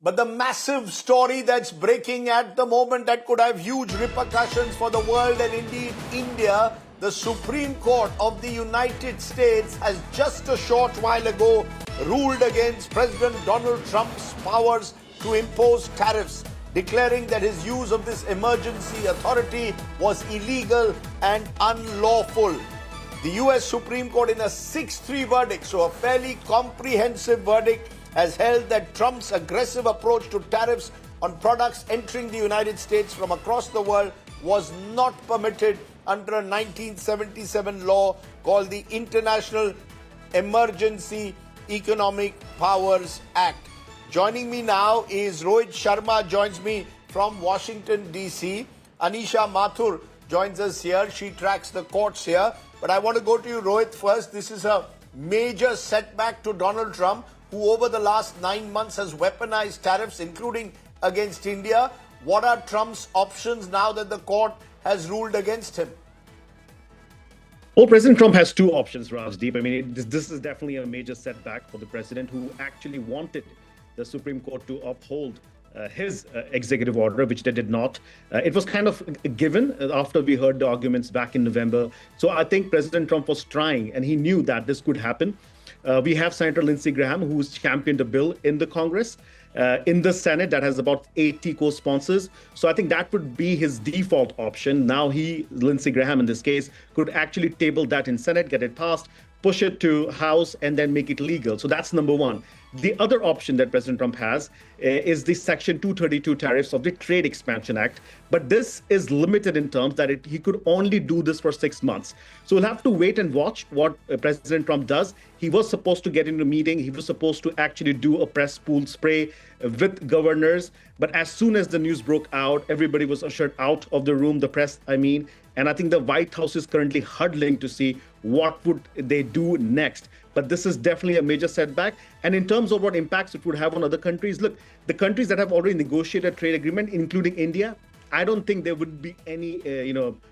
But the massive story that's breaking at the moment that could have huge repercussions for the world and indeed India, the Supreme Court of the United States has just a short while ago ruled against President Donald Trump's powers to impose tariffs, declaring that his use of this emergency authority was illegal and unlawful. The US Supreme Court, in a 6-3 verdict, so a fairly comprehensive verdict, has held that Trump's aggressive approach to tariffs on products entering the United States from across the world was not permitted under a 1977 law called the International Emergency Economic Powers Act. Joining me now is Rohit Sharma, joins me from Washington, D.C. Anisha Mathur joins us here. She tracks the courts here. But I want to go to you, Rohit, first. This is a major setback to Donald Trump, who over the last 9 months has weaponized tariffs, including against India. What are Trump's options now that the court has ruled against him? Well, President Trump has two options, Rajdeep. I mean, this is definitely a major setback for the president, who actually wanted the Supreme Court to uphold his executive order, which they did not. It was kind of a given after we heard the arguments back in November. So I think President Trump was trying, and he knew that this could happen. We have Senator Lindsey Graham, who's championed a bill in the Congress, in the Senate, that has about 80 co-sponsors. So I think that would be his default option. Now Lindsey Graham in this case, could actually table that in Senate, get it passed, push it to House, and then make it legal. So that's number one. The other option that President Trump has is the Section 232 tariffs of the Trade Expansion Act. But this is limited in terms that he could only do this for 6 months. So we'll have to wait and watch what President Trump does. He was supposed to get into a meeting. He was supposed to actually do a press pool spray with governors. But as soon as the news broke out, everybody was ushered out of the room, the press, I mean. And I think the White House is currently huddling to see what would they do next. But this is definitely a major setback. And in terms of what impacts it would have on other countries, look, the countries that have already negotiated a trade agreement, including India, I don't think there would be any,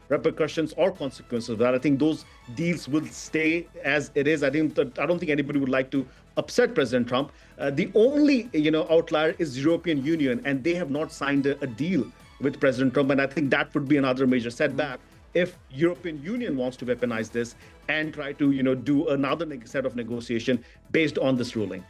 repercussions or consequences of that. I think those deals will stay as it is. I don't think anybody would like to upset President Trump. The only, outlier is European Union, and they have not signed a deal with President Trump. And I think that would be another major setback if European Union wants to weaponize this and try to, do another set of negotiation based on this ruling.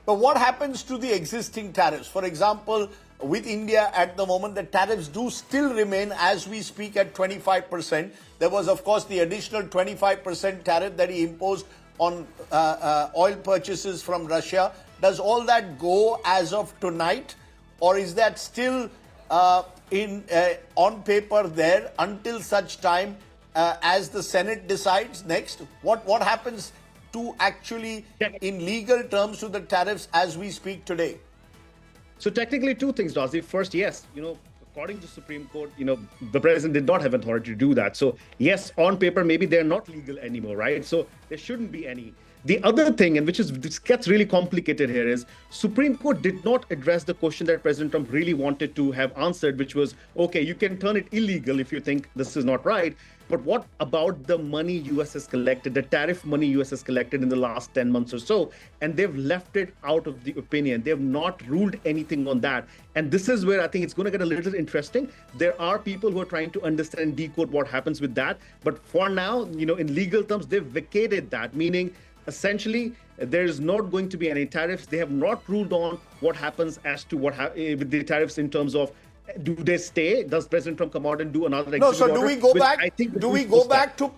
But what happens to the existing tariffs? For example, with India at the moment, the tariffs do still remain as we speak at 25%. There was, of course, the additional 25% tariff that he imposed on oil purchases from Russia. Does all that go as of tonight, or is that still on paper there until such time as the Senate decides next? What happens to actually, in legal terms, to the tariffs as we speak today? So technically, two things, Razi. First, yes, according to Supreme Court, the president did not have authority to do that. So yes, on paper, maybe they're not legal anymore, right? So there shouldn't be any. The other thing, and this gets really complicated here, is Supreme Court did not address the question that President Trump really wanted to have answered, which was, okay, you can turn it illegal if you think this is not right. But what about the money US has collected, the tariff money US has collected in the last 10 months or so? And they've left it out of the opinion. They have not ruled anything on that. And this is where I think it's going to get a little interesting. There are people who are trying to understand and decode what happens with that. But for now, in legal terms, they've vacated that, meaning essentially, there is not going to be any tariffs. They have not ruled on what happens as to with the tariffs in terms of, do they stay? Does President Trump come out and do another executive order? No, so do we go back? I think do we go back to?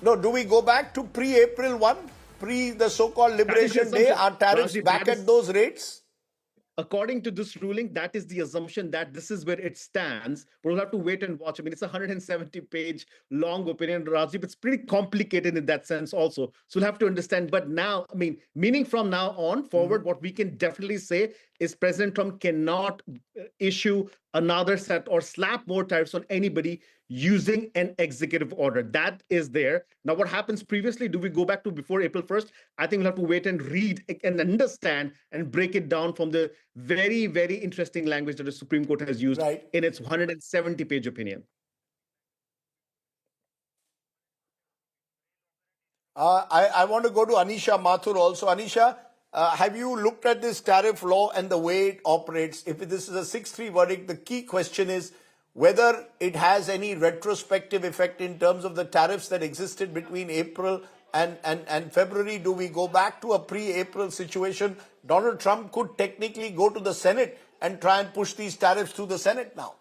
No, do we go back to pre-April 1, pre the so-called Liberation Day? Are tariffs back at those rates? According to this ruling, that is the assumption that this is where it stands. We'll have to wait and watch. I mean, it's a 170-page long opinion, Rajdeep. It's pretty complicated in that sense also. So we'll have to understand. But now, meaning from now on forward, what we can definitely say is President Trump cannot issue another set or slap more tariffs on anybody using an executive order. That is there. Now, what happens previously? Do we go back to before April 1st? I think we'll have to wait and read and understand and break it down from the very, very interesting language that the Supreme Court has used in its 170-page opinion. I want to go to Anisha Mathur also. Anisha, have you looked at this tariff law and the way it operates? If this is a 6-3 verdict, the key question is whether it has any retrospective effect in terms of the tariffs that existed between April and February. Do we go back to a pre-April situation? Donald Trump could technically go to the Senate and try and push these tariffs through the Senate now.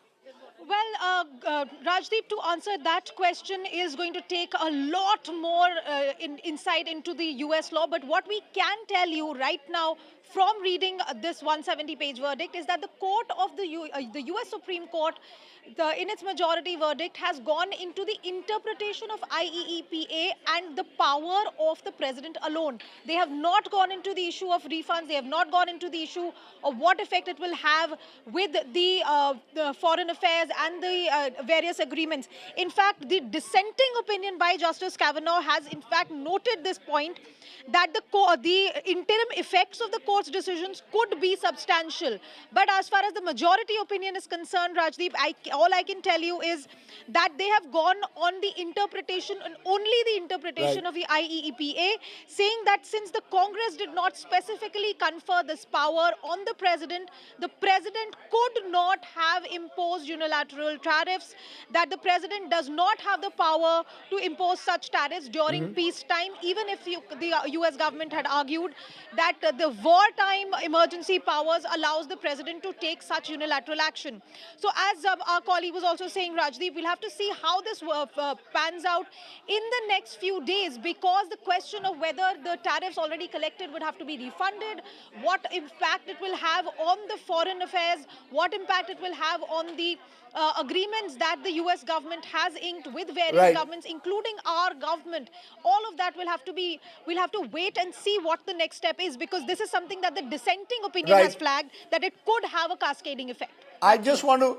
Well, Rajdeep, to answer that question is going to take a lot more insight into the US law. But what we can tell you right now from reading this 170-page verdict is that the court of the US Supreme Court, in its majority verdict, has gone into the interpretation of IEEPA and the power of the president alone. They have not gone into the issue of refunds. They have not gone into the issue of what effect it will have with the foreign affairs and the various agreements. In fact, the dissenting opinion by Justice Kavanaugh has in fact noted this point, that the interim effects of the court's decisions could be substantial. But as far as the majority opinion is concerned, Rajdeep, all I can tell you is that they have gone on the interpretation, and only the interpretation of the IEEPA, saying that since the Congress did not specifically confer this power on the president could not have imposed unilateral tariffs, that the president does not have the power to impose such tariffs during peacetime, even if the US government had argued that the wartime emergency powers allows the president to take such unilateral action. So as our colleague was also saying, Rajdeep, we'll have to see how this pans out in the next few days, because the question of whether the tariffs already collected would have to be refunded, what impact it will have on the foreign affairs, what impact it will have on the agreements that the US government has inked with various governments, including our government. All of that we'll have to wait and see what the next step is, because this is something that the dissenting opinion has flagged, that it could have a cascading effect. I just want to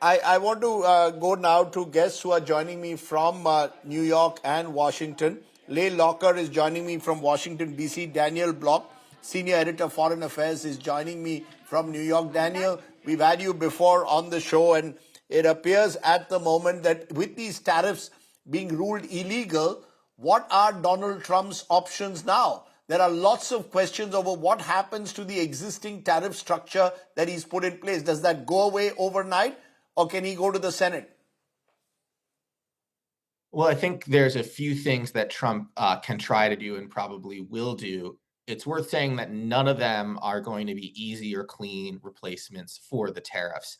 I want to go now to guests who are joining me from New York and Washington. Leigh Locker is joining me from Washington, D.C. Daniel Block, Senior Editor Foreign Affairs, is joining me from New York. Daniel, we've had you before on the show, and it appears at the moment that with these tariffs being ruled illegal, what are Donald Trump's options now? There are lots of questions over what happens to the existing tariff structure that he's put in place. Does that go away overnight, or can he go to the Senate? Well, I think there's a few things that Trump can try to do and probably will do. It's worth saying that none of them are going to be easy or clean replacements for the tariffs.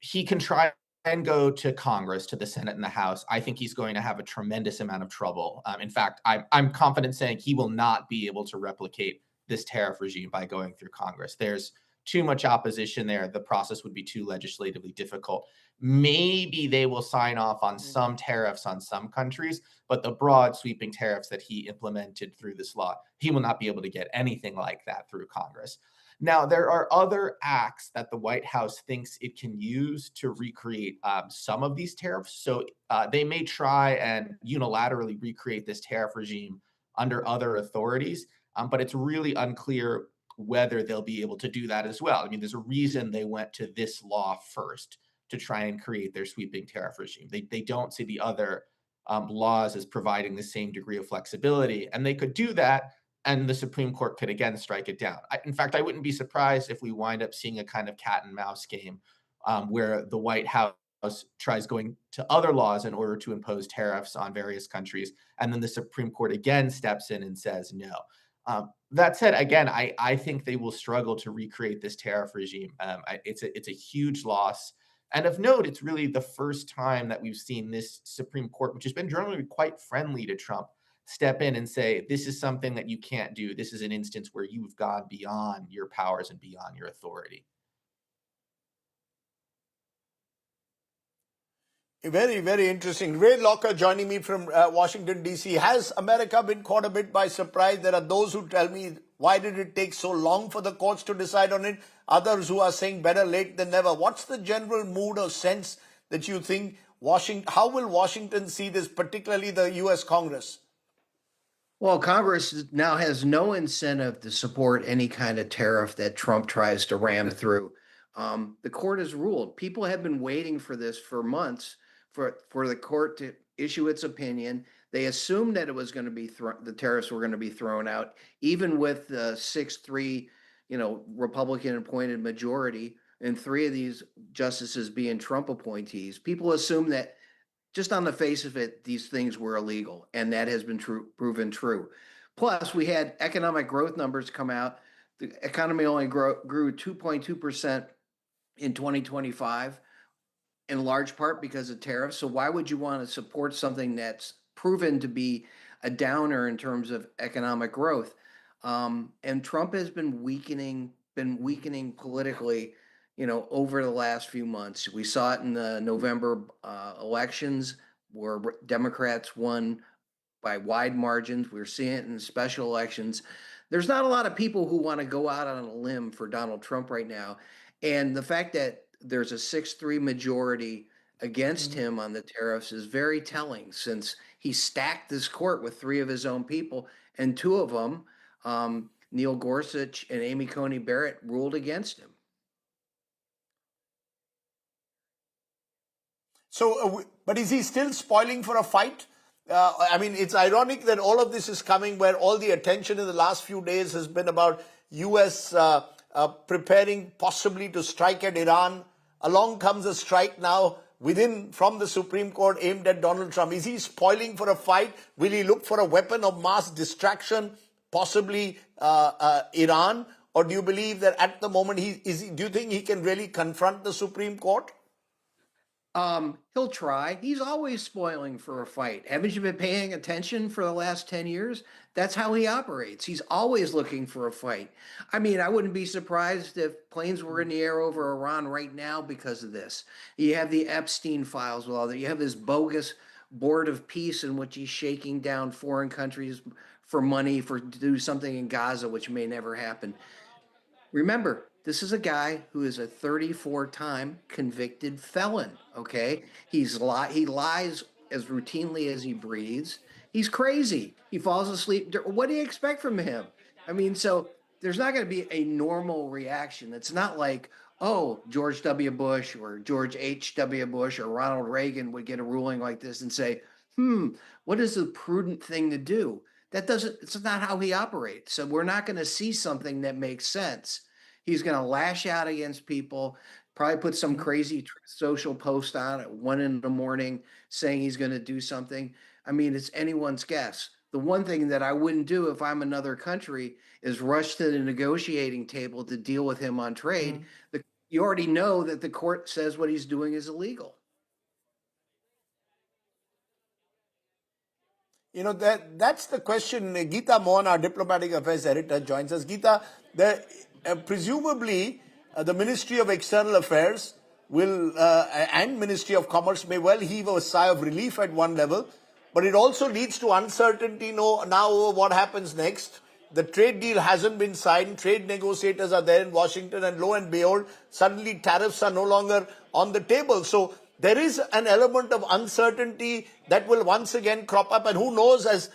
He can try and go to Congress, to the Senate and the House. I think he's going to have a tremendous amount of trouble. In fact, I'm confident saying he will not be able to replicate this tariff regime by going through Congress. There's too much opposition there. The process would be too legislatively difficult. Maybe they will sign off on some tariffs on some countries, but the broad sweeping tariffs that he implemented through this law, he will not be able to get anything like that through Congress. Now, there are other acts that the White House thinks it can use to recreate some of these tariffs. So they may try and unilaterally recreate this tariff regime under other authorities, but it's really unclear whether they'll be able to do that as well. I mean, there's a reason they went to this law first, to try and create their sweeping tariff regime. They don't see the other laws as providing the same degree of flexibility, and they could do that, and the Supreme Court could again strike it down. In fact, I wouldn't be surprised if we wind up seeing a kind of cat and mouse game where the White House tries going to other laws in order to impose tariffs on various countries, and then the Supreme Court again steps in and says no. That said, again, I think they will struggle to recreate this tariff regime. It's a huge loss. And of note, it's really the first time that we've seen this Supreme Court, which has been generally quite friendly to Trump, step in and say, this is something that you can't do. This is an instance where you've gone beyond your powers and beyond your authority. Very, very interesting. Leigh Locker joining me from Washington, D.C. Has America been caught a bit by surprise? There are those who tell me, why did it take so long for the courts to decide on it? Others who are saying better late than never. What's the general mood or sense that you think how will Washington see this, particularly the U.S. Congress? Well, Congress now has no incentive to support any kind of tariff that Trump tries to ram through. The court has ruled. People have been waiting for this for months, for the court issue its opinion. They assumed that it was going to be the tariffs were going to be thrown out, even with the 6-3, Republican appointed majority, and three of these justices being Trump appointees. People assume that just on the face of it, these things were illegal, and that has been proven true. Plus, we had economic growth numbers come out. The economy only grew 2.2% in 2025, in large part because of tariffs. So why would you want to support something that's proven to be a downer in terms of economic growth? And Trump has been weakening politically, over the last few months. We saw it in the November elections where Democrats won by wide margins. We're seeing it in special elections. There's not a lot of people who want to go out on a limb for Donald Trump right now. And the fact that there's a 6-3 majority against him on the tariffs is very telling, since he stacked this court with three of his own people, and two of them, Neil Gorsuch and Amy Coney Barrett, ruled against him. So, but is he still spoiling for a fight? I mean, it's ironic that all of this is coming where all the attention in the last few days has been about U.S. Preparing possibly to strike at Iran. Along comes a strike now from the Supreme Court aimed at Donald Trump. Is he spoiling for a fight? Will he look for a weapon of mass distraction, possibly Iran? Or do you believe that at the moment, do you think he can really confront the Supreme Court? He'll try. He's always spoiling for a fight. Haven't you been paying attention for the last 10 years? That's how he operates. He's always looking for a fight. I mean, I wouldn't be surprised if planes were in the air over Iran right now because of this. You have the Epstein files with all that. You have this bogus board of peace in which he's shaking down foreign countries for money to do something in Gaza, which may never happen. Remember, this is a guy who is a 34-time convicted felon, okay? He lies as routinely as he breathes. He's crazy. He falls asleep. What do you expect from him? I mean, so there's not going to be a normal reaction. It's not like, oh, George W. Bush or George H.W. Bush or Ronald Reagan would get a ruling like this and say, what is the prudent thing to do? It's not how he operates. So we're not going to see something that makes sense. He's going to lash out against people, probably put some crazy social post on at 1 a.m. saying he's going to do something. I mean, it's anyone's guess. The one thing that I wouldn't do if I'm another country is rush to the negotiating table to deal with him on trade. You already know that the court says what he's doing is illegal. That's the question. Geeta Mohan, our diplomatic affairs editor, joins us. Geeta, presumably the Ministry of External Affairs and Ministry of Commerce may well heave a sigh of relief at one level, but it also leads to uncertainty now over what happens next. The trade deal hasn't been signed. Trade negotiators are there in Washington, and lo and behold, suddenly tariffs are no longer on the table. So there is an element of uncertainty that will once again crop up. And who knows, as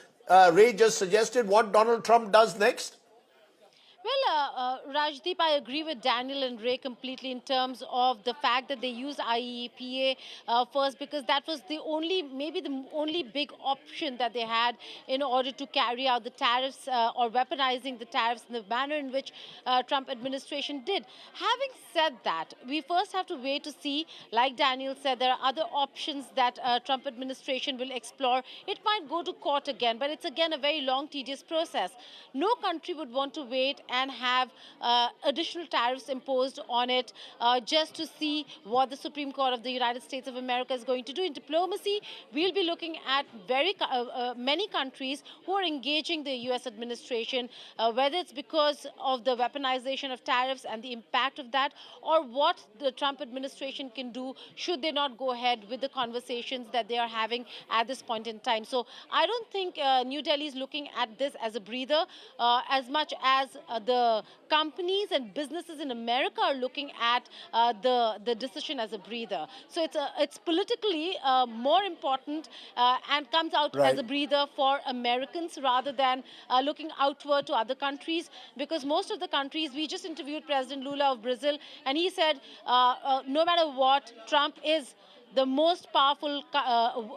Ray just suggested, what Donald Trump does next? Well, Rajdeep, I agree with Daniel and Ray completely in terms of the fact that they use IEEPA first, because that was maybe the only big option that they had in order to carry out the tariffs or weaponizing the tariffs in the manner in which Trump administration did. Having said that, we first have to wait to see, like Daniel said, there are other options that Trump administration will explore. It might go to court again, but it's again a very long, tedious process. No country would want to wait and have additional tariffs imposed on it just to see what the Supreme Court of the United States of America is going to do. In diplomacy, we'll be looking at many countries who are engaging the U.S. administration, whether it's because of the weaponization of tariffs and the impact of that, or what the Trump administration can do should they not go ahead with the conversations that they are having at this point in time. So I don't think New Delhi is looking at this as a breather as much as the companies and businesses in America are looking at the decision as a breather. So it's politically more important and comes out as a breather for Americans rather than looking outward to other countries, because most of the countries, we just interviewed President Lula of Brazil, and he said no matter what, Trump is the most powerful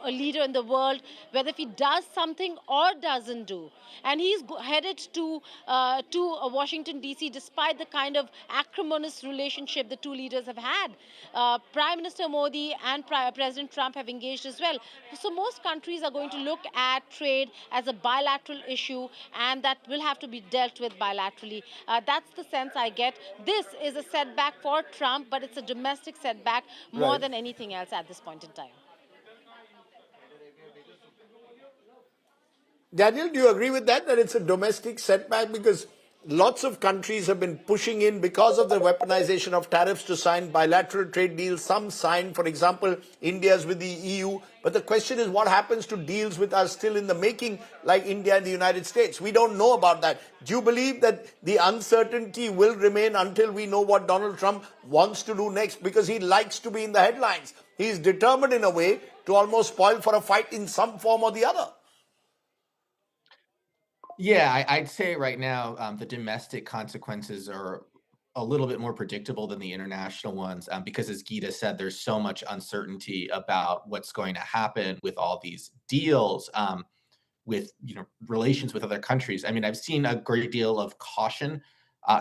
leader in the world, whether if he does something or doesn't do. And he's headed to Washington, D.C., despite the kind of acrimonious relationship the two leaders have had. Prime Minister Modi and President Trump have engaged as well. So most countries are going to look at trade as a bilateral issue, and that will have to be dealt with bilaterally. That's the sense I get. This is a setback for Trump, but it's a domestic setback more Right. than anything else at this point in time. Daniel, do you agree with that, that it's a domestic setback? Because lots of countries have been pushing in because of the weaponization of tariffs to sign bilateral trade deals. Some signed, for example, India's with the EU. But the question is, what happens to deals which are still in the making, like India and the United States? We don't know about that. Do you believe that the uncertainty will remain until we know what Donald Trump wants to do next? Because he likes to be in the headlines. He's determined in a way to almost spoil for a fight in some form or the other. Yeah, I'd say right now the domestic consequences are a little bit more predictable than the international ones because, as Geeta said, there's so much uncertainty about what's going to happen with all these deals, with relations with other countries. I mean, I've seen a great deal of caution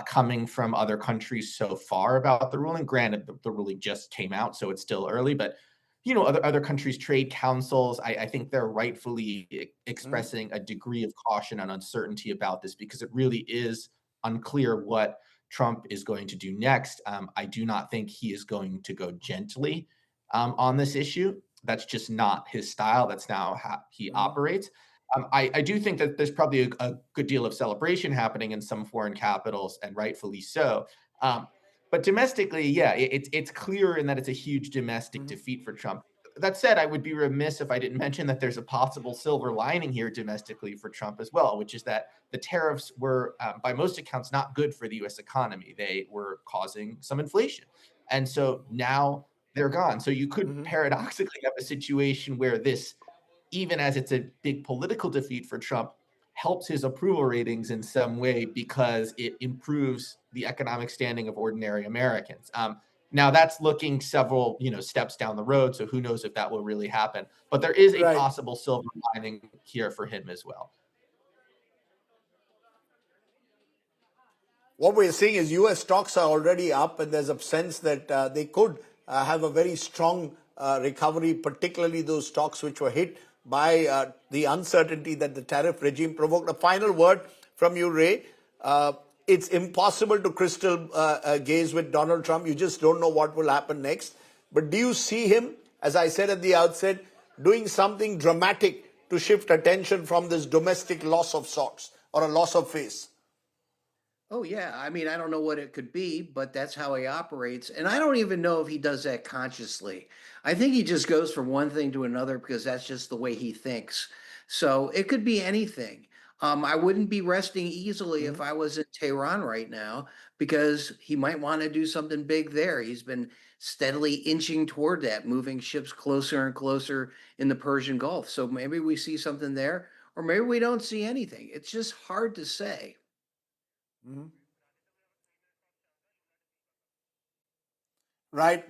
coming from other countries so far about the ruling. Granted, the ruling just came out, so it's still early, but other countries' trade councils, I think they're rightfully expressing a degree of caution and uncertainty about this because it really is unclear what Trump is going to do next. I do not think he is going to go gently on this issue. That's just not his style. That's now how he operates. I do think that there's probably a good deal of celebration happening in some foreign capitals, and rightfully so. But domestically, yeah, it's clear in that it's a huge domestic defeat for Trump. That said, I would be remiss if I didn't mention that there's a possible silver lining here domestically for Trump as well, which is that the tariffs were, by most accounts, not good for the U.S. economy. They were causing some inflation. And so now they're gone. So you could paradoxically have a situation where this, even as it's a big political defeat for Trump, helps his approval ratings in some way because it improves the economic standing of ordinary Americans. Now that's looking several, steps down the road, so who knows if that will really happen. But there is a Right. possible silver lining here for him as well. What we're seeing is US stocks are already up, and there's a sense that they could have a very strong recovery, particularly those stocks which were hit by the uncertainty that the tariff regime provoked. A final word from you, Ray. It's impossible to crystal gaze with Donald Trump. You just don't know what will happen next. But do you see him, as I said at the outset, doing something dramatic to shift attention from this domestic loss of sorts or a loss of face? Oh, yeah. I mean, I don't know what it could be, but that's how he operates. And I don't even know if he does that consciously. I think he just goes from one thing to another because that's just the way he thinks. So it could be anything. I wouldn't be resting easily if I was in Tehran right now because he might want to do something big there. He's been steadily inching toward that, moving ships closer and closer in the Persian Gulf. So maybe we see something there, or maybe we don't see anything. It's just hard to say. Right.